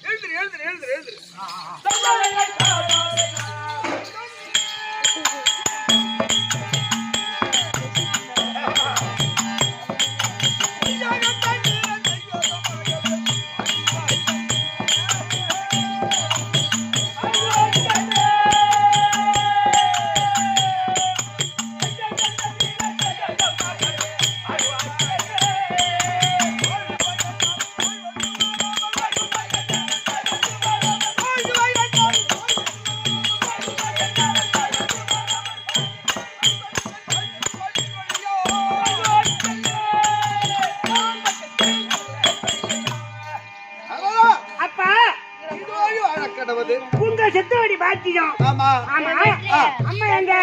உங்க செத்தவடி பாக்கியம். ஆமா அம்மா எங்க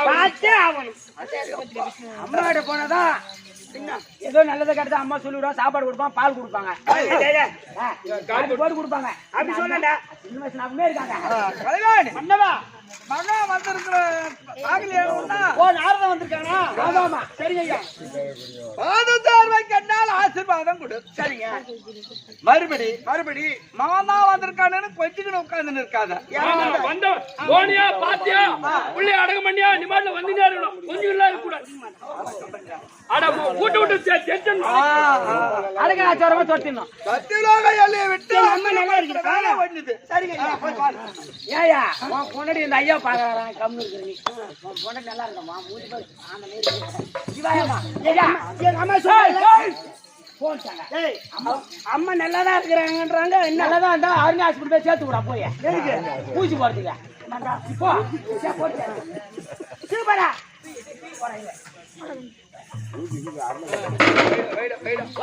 பார்த்தே ஆகணும். அம்மாவோட போனதான் ஏதோ நல்லதை கெட்டதா அம்மா சொல்லிவிடுவோம். சாப்பாடு கொடுப்பான், பால் கொடுப்பாங்க, போட்டு கொடுப்பாங்க. அப்படி சொன்னா சின்ன வயசுல அப்படியே இருக்காங்க. மன்னவா மகா வந்திருக்கிற நாரதம் வந்திருக்கானா? ஆமாமா. சரிங்க ஐயா. பாதத்தார்வை கண்டால் ஆசீர்வாதம் கொடு. சரிங்க. மறுபடி மாமா வந்திருக்கானு கொஞ்சம் உட்கார்ந்து இருக்காத. வந்த போனியா பாத்தியா உள்ளே அடங்க பண்ணியா நிமாட்ல வந்துட்டே இருக்கணும். கொஞ்சம் இல்ல இருக்க கூடாது. அட கூட்டு விட்டு டென்ஷன் அடங்க ஆச்சாரமா தொட்டினோம். சத்தியலோக எல்லையை விட்டு அம்மா நல்லா இருக்கு வந்தது. சரிங்க ஐயா போய் பாரு. ஏயா உன் பொண்ணடி இந்த ஐயா பாக்குறான் கம்மி இருக்கிற நீ. உன் பொண்ணு நல்லா இருக்கமா மூடி பாரு. ஆமா நேரு சிவாயம்மா. ஏயா எங்க அம்மா சொல்லுங்க. போன்ட்டாங்க. ஏய் அம்மா நல்லாதான் இருக்கிறாங்கன்றாங்க. நல்லதா இருந்தா அருண் ஹாஸ்பிட்டல் போய் சேர்த்து விடா போய். பூச்சி போறதுக்கு இப்போ போட்டு சூப்பரா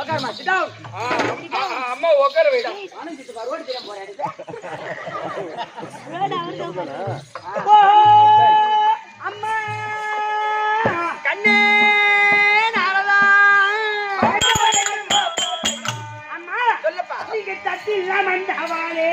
உட்காருமா. Sit down. அம்மா உட்கார வைடா. ரோடு தெரியாம போறேன். அம்மா கண்ணே நாரதா. அம்மா சொல்லப்பா. நீங்க தட்டி இல்லாம வந்தவாளே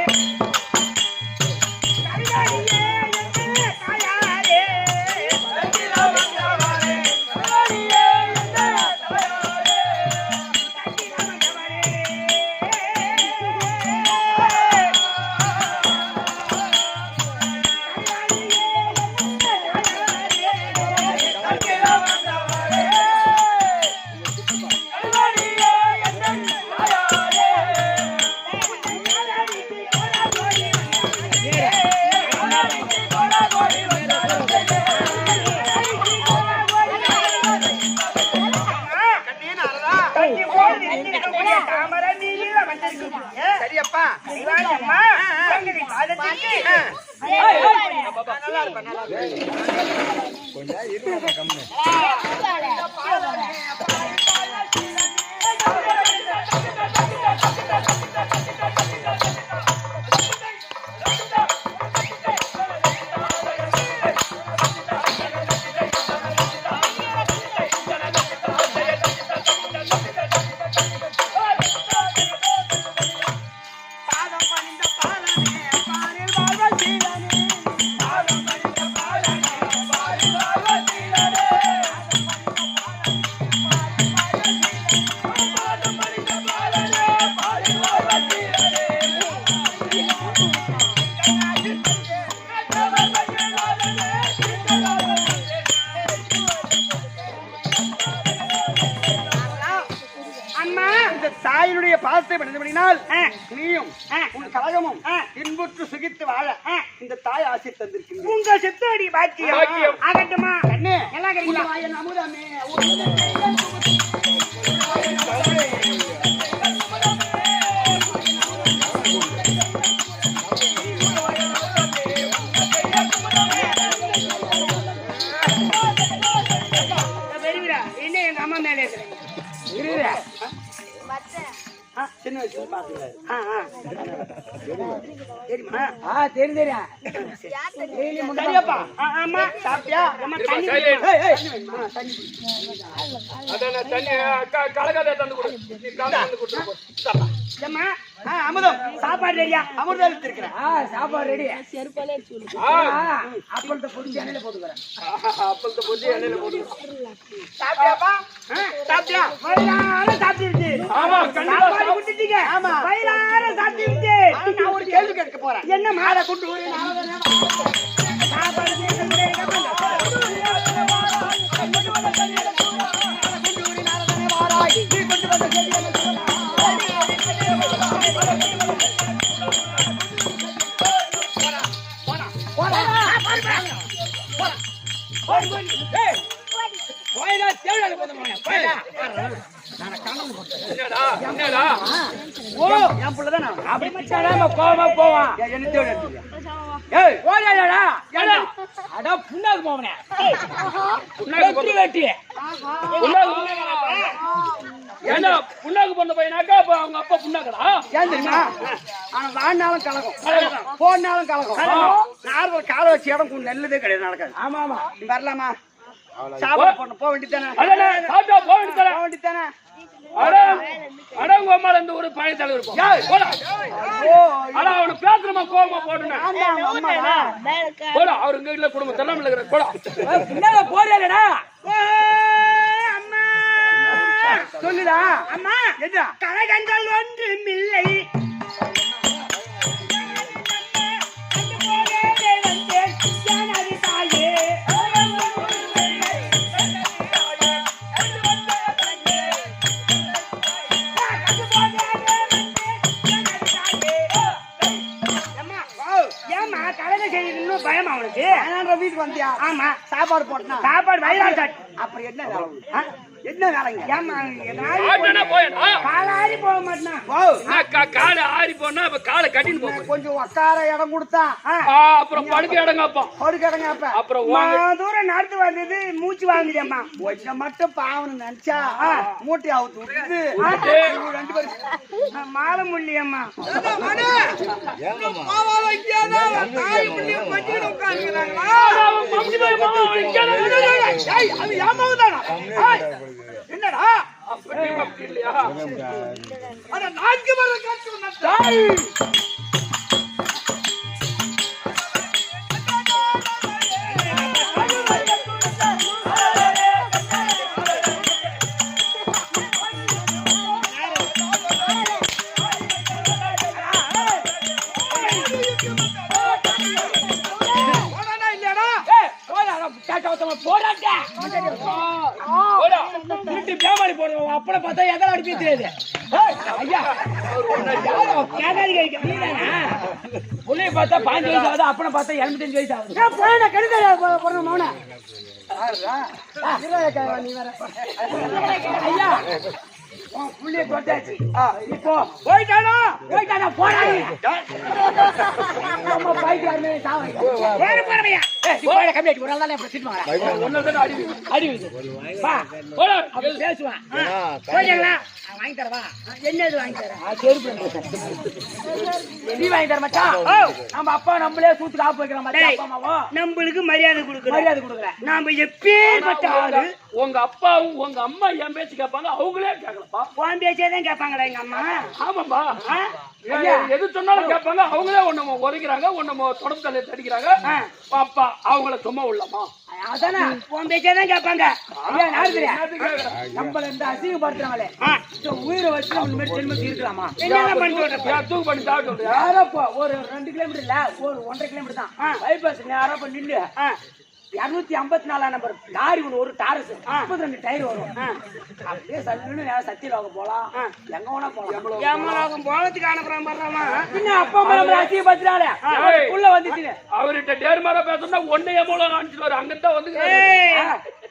சரியப்பா. அம்மா நல்லா இருப்பா நல்லா அந்த தாயினுடைய பாசத்தை பணிந்தபடினால் நீயும் உன் கழகமும் இன்புற்று சுகித்து வாழ இந்த தாய் ஆசை தந்திருக்கிறீங்க. உங்க செத்தோடி பாக்கியம் ஆகட்டுமா? கண்ணே எல்லாம் கிடைக்கல. அமுதமே பெரியவரா என்ன எங்க அம்மா மேலே இருக்கிறீங்க? சின்ன வயசுல பாத்துக்கிறாரு. தெரியுமா? தெரியும். சரியாப்பா? ஆமா. சாப்பிட்டியா? அம்மா தண்ணி அதான் தண்ணி கலக்காத தந்து கொடு. நீ காலை வந்து கொடுத்துரு. அம்மா அமுதம் சாப்பாடு ரெடியா? அமிர்தம் எடுத்திருக்கிறேன். சாப்பாடு ரெடி. அப்பளத்தை பொடிச்சு எண்ணெயில போட்டுக்கிறேன். அப்பளத்தை போட்டு எண்ணெயில போட்டு. சாப்பிட்டியாப்பா? சாப்பிட்டியா? வயிறார சாப்பிட்டுருச்சு. ஆமா, கண்டிப்பா சாப்பாடு குடுத்துட்டீங்க. ஆமா. வயிறார சாப்பிட்டுருச்சு. நான் ஒரு கேள்வி கேட்க போறேன். என்ன மாலை கொண்டு ஒரு சாப்பாடு என்னடா என் பிள்ளைதான் நான். அப்படி மச்சான் கோவமா போவான். என்ன தேவை எடுத்துக்க. ஏய் ஓடாடா. அட புண்ணாக்கு போவனே. வெட்டி வெட்டி. ஏன்னா புண்ணாக்கு பொண்ணு பையனாக்கா அப்ப அவங்க அப்பா புண்ணாக்கடா. ஏன் தெரியுமா? ஆனா வாழ்நாளும் கலகம், போனாலும் கலகம். நார்மல் காலை வச்சு இடம் கொஞ்சம் நல்லதே கிடையாது, நடக்காது. ஆமா ஆமா. நீ வரலாமா? சாப்பாடு போடணும், போக வேண்டியதானே? அடடே சாப்பிட்டா போக வேண்டியது. போக வேண்டியதானே? அடங்க அம்மால இருந்து ஒரு பழைய தலைவர் போடா. ஆனா அவனு பேசுறமா கோவமா போடுனேன். போடா அவர் எங்க வீட்டுல குடும்பம் தெல்லாம இருக்கிற போடா. பின்னால போறேடா. அம்மா சொல்லுடா. அம்மா என்ன கலகங்கள் ஒன்றும் இல்லை. ஏமா கலக செய்யணும் பயமா அவனுக்கு? வீட்டுக்கு வந்தியா? ஆமா. சாப்பாடு போட்டா சாப்பாடு வயிறால் சாட். அப்புறம் என்ன வேலை? என்ன வேலைங்க? ஏமா ஆட்டனா போயடா. காலாரி போக மாட்டான். காலை ஆறி போனா அப்ப காலை கட்டின்னு போக. கொஞ்சம் உட்கார இடம் கொடுத்தா அப்புறம் படுக்க இடங்க அப்பா. படுக்கடங்க. அப்ப அப்புறம் தூரம் நடந்து வந்தது மூச்சு வாங்குதேம்மா. கொஞ்சம் மட்டும் பாவன்னு நினைச்சா மூட்டை அவுத்து விட்டு ரெண்டு பேரும் மாலை முடியம்மா. என்னடா இல்லையா நான்கு வர காட்டு அப்பளம் பார்த்தா எதாவது அடிப்பே தெரியாது. ஐயா புள்ளைய பார்த்தா 5 வயசு ஆகுது, அப்பளம் பார்த்தா 75 வயசு ஆகுது. மௌன நீ வேற ஐயா புள்ளைய தொட்டாச்சு. இப்போ போயிட்டானா போறாங்க. பைக்காரமே சாவங்க. கம்மியாச்சு ஒரு நாள் தான் இப்ப திட்டு வாங்க. அடி பேசுவேன். வாங்கி தரவா? என்னது வாங்கி தரேன்? நீ வாங்கி தர மச்சான். நம்ம அப்பா நம்மளே கூத்து காப்பு வைக்கிற மாதிரி நம்மளுக்கு மரியாதை கொடுக்குறேன். நாம எப்பேற்பட்ட ஆளு. உங்க அப்பாவும் உங்க அம்மா என் பேச்சு கேட்பாங்க, அவங்களே கேட்கலப்பா. உன் பேச்சேதான் கேட்பாங்களா எங்க அம்மா? ஆமாப்பா. எது சொன்னாலும் கேட்பாங்க, அவங்களே ஒண்ணு உதைக்கிறாங்க, ஒண்ணு தொடர்ந்து தலை தடிக்கிறாங்க. அப்பா அவங்கள சும்மா உள்ளமா? அதானே உன் பேச்சேதான் கேட்பாங்க. நம்மள இந்த அசிங்கப்படுத்துறாங்களே, உயிரை வச்சு நம்ம ஜென்மம் இருக்கலாமா? என்ன பண்ணிட்டு தூக்கு பண்ணி சாப்பிட்டு யாரப்பா ஒரு 2 கிலோமீட்டர் இல்ல, ஒரு 1.5 கிலோமீட்டர் தான் பைபாஸ் நேரா நின்று 254 நம்பர் லாரி ஒண்ணு ஒரு டாரஸ் 32 டயர் வரும். அப்படியே சல்லுன்னு நேரா சத்தியலோகம் போலாம், எங்க வேணா போலாம். ஏமலோகம் போறதுக்கு அனுப்புறான் பாருமா. பின்ன அப்பா அம்மா நம்மள அசிங்கப்படுத்துறாளே, உள்ள வந்துச்சு. அவர்கிட்ட டேர்மாரா பேசணும்னா ஒண்ணு எவ்வளவு அனுப்பிச்சு அங்கதான் வந்து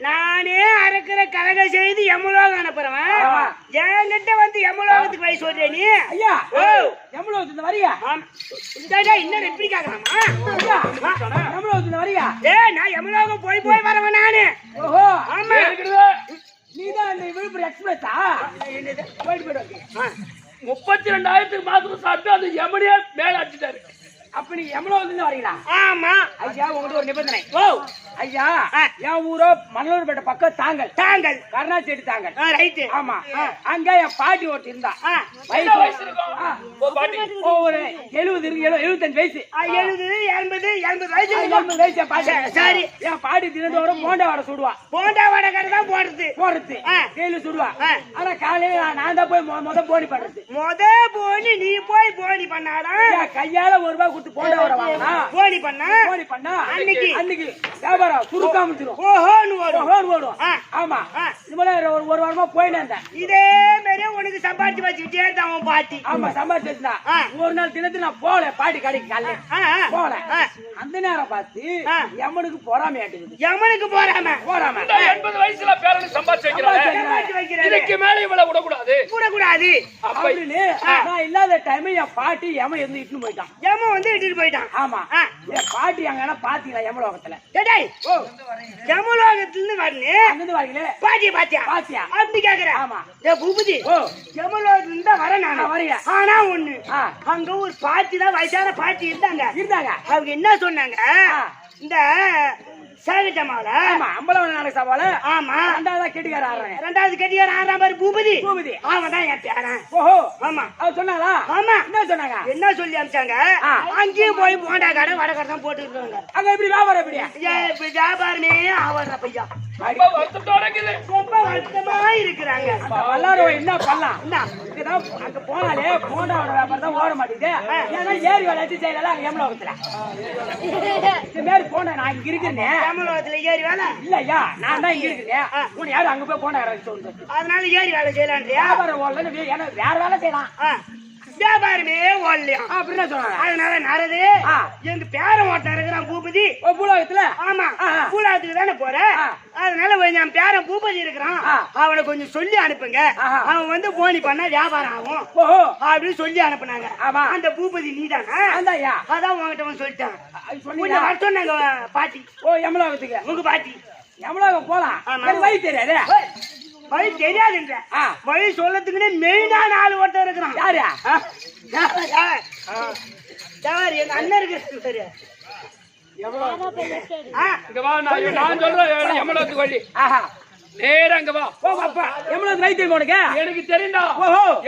நானே அறுக்கிற கலக செய்து எமலோகம் அனுப்புறவன் என்கிட்ட வந்து எமலோகத்துக்கு வயசு சொல்றேன் நீ. ஐயா எவ்வளவு வரியா? இன்னும் எப்படி கேட்கலாமா? எவ்வளவு வரியா? நான் எமலோகம் போய் போய் வரவன் நானு. ஓஹோ ஆமா, நீதான் இந்த விழுப்புரம் எக்ஸ்பிரஸா? போயிட்டு 32,000 மாசம் சாப்பிட்டு அது எமனியா மேல அடிச்சுட்டாரு. அப்ப நீ எவ்வளவு வரீங்களா? ஆமா ஐயா உங்கள்ட்ட ஒரு நிபந்தனை. ஓ ஐயா என் ஊரோ மணலூர்பேட்டை பக்கம் தாங்கல் கருணாச்சேடி தாங்கல். ரைட்டு. ஆமா அங்க என் பாட்டி ஒருத்தி இருந்தா. என்ன வயசு இருக்கும்? ஓ பாட்டி ஒரு 70 75 வயசு. 70 80 வயசு 80 வயசு என் பாட்டி. சரி. என் பாட்டி தினந்தோறும் போண்டா வடை சுடுவா. போண்டா வடை கடை தான் போடுறது டெய்லி சுடுவா. ஆனா காலையில நான் தான் போய் முத போனி பண்றது. போனி நீ போய் போனி பண்ணாதான் என் கையால ₹1 கொடுத்து போண்டா வடை வாங்கினா போனி பண்ணா அன்னைக்கு வியாபாரம் சுருக்காம வச்சிரும். ஓஹோன்னு வரும். ஆமா இது போல ஒரு வாரமா போயிட்டு இருந்தேன். இதே மாதிரி உனக்கு சம்பாதிச்சு வச்சுக்கிட்டே தான் அவன் பாட்டி. ஆமா சம்பாதிச்சு வச்சிருந்தா. ஒரு நாள் தினத்து நான் போல பாட்டி கடைக்கு காலையில போல. அந்த நேரம் பார்த்து எமனுக்கு பொறாமை ஆட்டுக்குது. எமனுக்கு போறாம 80 வயசுல பேரனு சம்பாதிச்சு வைக்கிறாரு. இதுக்கு மேல இவ்வளவு விடக்கூடாது அப்படின்னு நான் இல்லாத டைம் என் பாட்டி எமன் இருந்து இட்டுன்னு போயிட்டான். எமன் வந்து இட்டுட்டு போயிட்டான். ஆமா என் பாட்டி அங்க பாத்தீங்களா எமலோகத்துல? எமலோகத்துல வரல அங்கிருந்து வரீங்களே பாத்தியா அப்படி கேக்குற? ஆமா பூபதி எமலோகத்துல இருந்தா வர நான் வரீங்க. ஆனா ஒண்ணு அங்க ஒரு பாட்டி தான் வயசான பாட்டி இருந்தாங்க. அவங்க என்ன சொன்னாங்க, இந்த சேகட்டமாவல அம்பலவன நாளைக்கு சவால ஆமா ரெண்டாவது கெட்டிக்கார ஆடுறாங்க. ரெண்டாவது கெட்டிக்கார ஆடுறான் பாரு பூபதி. அவன் தான் என் பேரன். ஓஹோ ஆமா அவ சொன்னாங்களா? ஆமா என்ன சொன்னாங்க? என்ன சொல்லி அனுப்பிச்சாங்க, அங்கேயும் போய் போண்டா கடை வடை கடை தான் போட்டு இருக்காங்க. அங்க எப்படி வியாபாரம் எப்படியா? இப்படி வியாபாரமே ஆவற பையா ரொம்ப வருத்தமா இருக்கிறாங்க. எல்லாரும் என்ன பண்ணலாம்? அங்க போனாலே போண்டாவோட வியாபாரம் தான் ஓட மாட்டேங்குது. ஏன்னா ஏரி வேலை செய்யல அங்க எமலோகத்துல இந்த மாதிரி போண்டா நான் இங்க இருக்கிறேன். எமலோகத்துல ஏரி வேலை இல்லையா? நான் தான் இங்க இருக்கிறேன். உன்னை யாரும் அங்க போய் போண்டா சொல்லுங்க. அதனால ஏரி வேலை செய்யலான்றியா? வியாபாரம் ஓடலன்னு ஏன்னா வேற வேலை செய்யலாம். வியாபாரமே ஓடலையா அப்படின்னு சொன்னாங்க. அதனால நரது எங்க பேரன் ஓட்ட இருக்கிறான் பூபதி பூலோகத்துல. ஆமா பூலோகத்துக்கு தானே போற. அதனால என் பேரன் பூபதி இருக்கிறான், அவனை கொஞ்சம் சொல்லி அனுப்புங்க. அவன் வந்து போனி பண்ணா வியாபாரம் ஆகும் அப்படின்னு சொல்லி அனுப்புனாங்க. அந்த பூபதி நீதானா? அதான் உங்ககிட்ட சொல்லிட்டான். வர சொன்னாங்க பாட்டி. எமலோகத்துக்கு உங்க பாட்டி எமலோகம் போலாம். வழி தெரியாது. வழி தெரியாதுன்ற வழி சொல்லத்துக்குன்னே மெயினான ஆள் ஒருத்தர் இருக்கிறான். யாரு? எங்க அண்ணன் இருக்கு. நான் சொல்றேன் எமலோகத்துக்கு வழி நேரா அங்க வா. எவ்வளவு ரைட் டைம் உனக்கு? எனக்கு தெரியும்டா.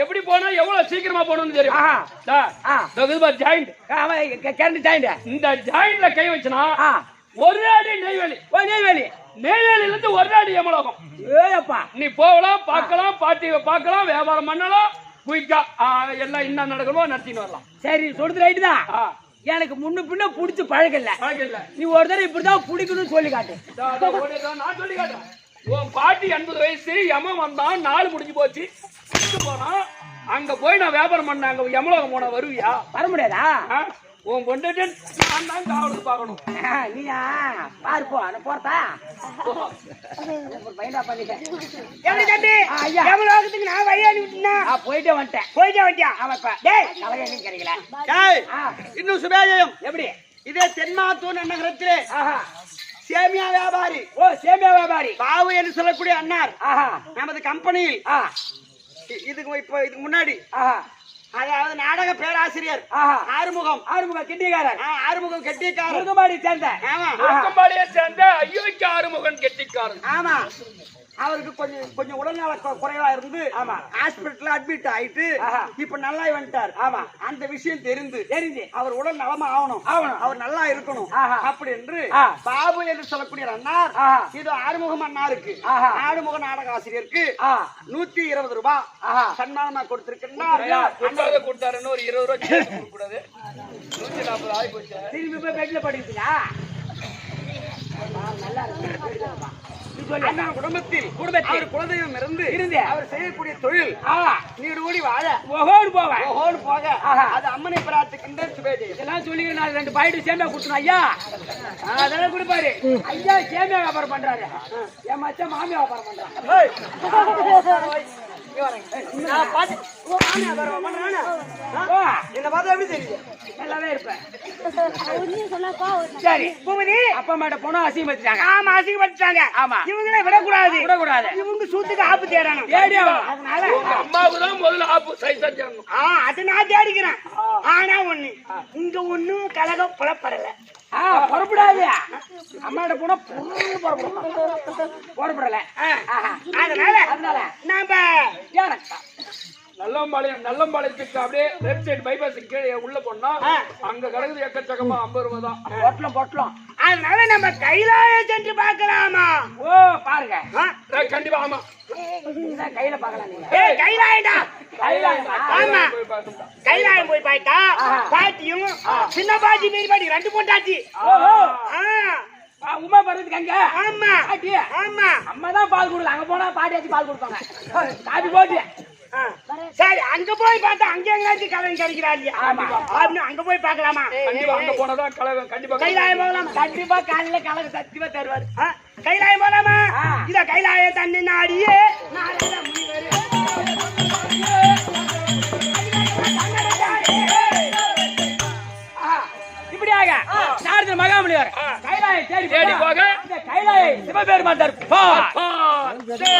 எப்படி போனா எவ்வளவு சீக்கிரமா போகணும்னு தெரியும். இந்த ஜாயிண்ட்ல கை வச்சனா ஒரு அடி நெய்வேலி நெய்வேலியில இருந்து ஒரு அடி எமலோகம். நீ போகலாம், பார்க்கலாம், பாட்டியை பார்க்கலாம், வியாபாரம் பண்ணலாம், குயிக்கா எல்லாம் என்ன நடக்கணுமோ நடத்தின்னு வரலாம். சரி சொல்றது ரைட்டு தான். எனக்கு முன்ன பின்ன புடிச்சு பழகல. நீ ஒரு தடவை இப்படிதான் பிடிக்கணும்னு சொல்லி காட்டு. நான் சொல்லி காட்டுறேன். உன் பாட்டி 80 வயசு எமன் வந்தான், 4 முடிஞ்சு போச்சு போனான். அங்க போய் நான் வியாபாரம் பண்ண அங்க எமலோகம் போனா வருவியா? வர முடியாதா? உன் பொண்டாட்டி நான் தான் காவலுக்கு பார்க்கணும். நீயா பாருப்போ நான் போறதா பையனா பண்ணிட்டேன். எமலோகத்துக்கு நான் வழி அனுப்பிட்டேன்னா போயிட்டே வந்துட்டேன். போயிட்டா ஆமாப்பா. கிடைக்கல. இன்னும் சுபேஜயம் எப்படி? இதே தென்மாத்தூர் நகரத்திலே சேமியா வியாபாரி சேமியா வியாபாரி பாபு என்று சொல்லக்கூடிய அண்ணார் நமது கம்பெனியில் இதுக்கு முன்னாடி அதாவது நாடக பேராசிரியர் ஆறுமுகம் கெட்டிக்காரர் சேர்ந்த ஐயோக்கு ஆறுமுகன் கெட்டிக்காரன். ஆமா அவருக்கு கொஞ்சம் உடல்நல குறைவா இருந்து ஹாஸ்பிட்டல்ல அட்மிட் ஆயிட்டு இப்ப நல்லா வந்துட்டார். ஆமா அந்த விஷயம் தெரிஞ்சு அவர் உடல் நலமா ஆகணும், அவர் நல்லா இருக்கணும் அப்படி என்று பாபு என்று சொல்லக்கூடிய அண்ணார் இது ஆறுமுகம் அண்ணாருக்கு ஆறுமுக நாடக ஆசிரியருக்கு 120 ரூபாய் சன்மானமா கொடுத்திருக்கிறார். கொடுத்தாருன்னு ஒரு 20 ரூபாய் கொடுக்க கூடாது. 140 ஆகி போச்சு. திரும்பி போய் பெட்ல படிக்கிறீங்களா? நல்லா இருக்கு. நீ சொல்லு. அந்த குடும்பத்தில் குடும்பத்தில் அவர் குலதெய்வம் இருந்து இருந்து அவர் செய்யக்கூடிய தொழில் நீடு கூடி வாழ ஓஹோடு போவேன். ஓஹோடு போக ஆஹா. அது அம்மனை பிரார்த்திக்கின்ற சுபேஜி. இதெல்லாம் சொல்லி நான் 2 பாக்கெட் சேமியா கொடுத்தேன் ஐயா. அதெல்லாம் கொடுப்பாரு ஐயா. சேமியா வியாபாரம் பண்றாரு. என் மச்சான் மாமியா வியாபாரம் பண்றான். நான் பாத்து ஓ மாமியா வியாபாரம் பண்றானே. என்ன பார்த்தா எப்படி தெரியும்? நல்லாவே இருப்பேன். சரி சரி பூமதி அப்பா அம்மாட்ட போனா அசிங்கப்படுத்திட்டாங்க. ஆமா அசிங்கப்பட்டாங்க. ஆமா. இவங்களே விடக்கூடாது. விடக்கூடாது. இவங்க சூத்துக்கு ஆப்பு தேடணும். தேடி ஆகணும். அதனால அம்மாவுக்கு தான் முதல்ல ஆப்பு சைஸா சேரணும். அது நான் தேடிக்கிறேன். ஆனா ஒண்ணு இங்க ஒண்ணும் கலகம் புலப்படல. புறப்படாது. அம்மாட்ட போனா புறப்படல. அதனால நாம நல்லம்பாளையத்துக்கு அப்படியே லெஃப்ட் சைடு பைபாஸ் கீழே உள்ள போனா அங்க கிடக்குது எக்கச்சக்கமா 50 ரூபாய் தான் பொட்டலம். அதனால நம்ம கைலாயம் சென்று பார்க்கலாமா? ஓ பாருங்க. கண்டிப்பா. ஆமா கையில பாக்கலாம் நீங்க. ஏய் கைலாயம்டா. ஆமா போய் பாருங்க. கைலாயம் போய் பார்த்தா பாட்டியும் சின்ன பாட்டி மீறி பாட்டி 2 பொண்டாட்டி. ஓஹோ. ஆ உமா பறதுக்கு அங்க. ஆமா பாட்டி. ஆமா அம்மா தான் பால் கொடுக்கல. அங்க போனா பாட்டியாச்சு பால் கொடுப்பாங்க. காபி போட்டு. சரி அங்க போய் பார்த்தா அங்க எங்கேயாச்சும் கலன் கிடைக்கிறா இல்லையா? அப்படின்னு அங்க போய் பார்க்கலாமா? கண்டிப்பா அங்க போனதான் கலவை. கண்டிப்பா கைலாயம் போகலாமா? கண்டிப்பா காலையில கலக்கு சத்தியமா தருவாரு. கைலாயம் போகலாமா? இத கைலாயம் தண்ணி நாடியே நாராயண முனிவர் இப்படியாக நாரத மகாமுனிவர் கைலாயை தேடி போக இந்த கைலாயை சிவபெருமான் தருப்பா. எனக்கு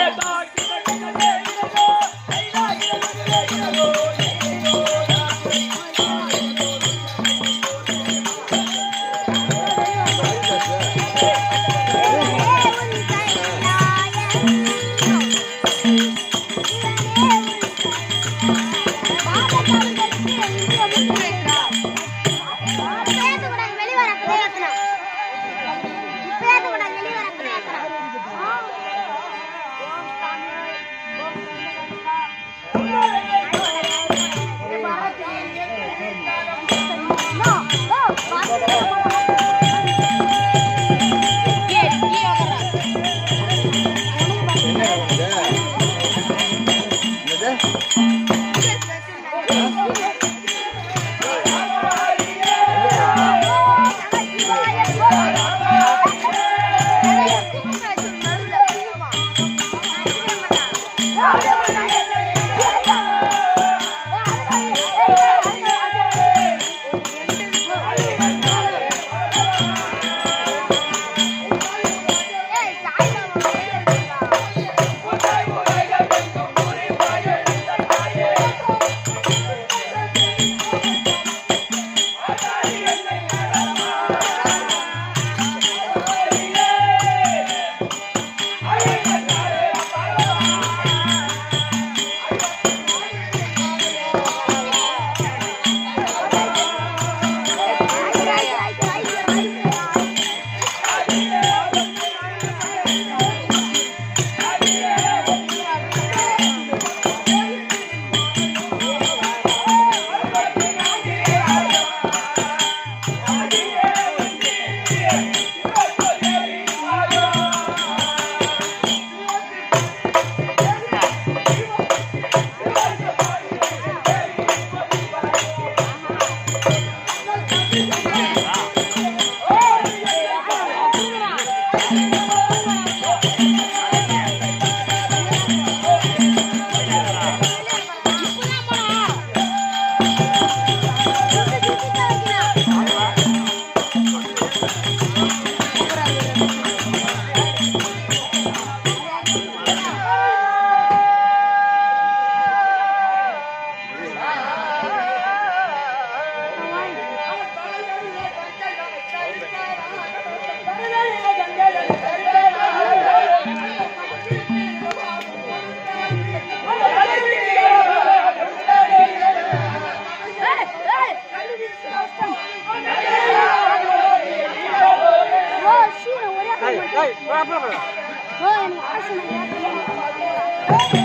ஆசை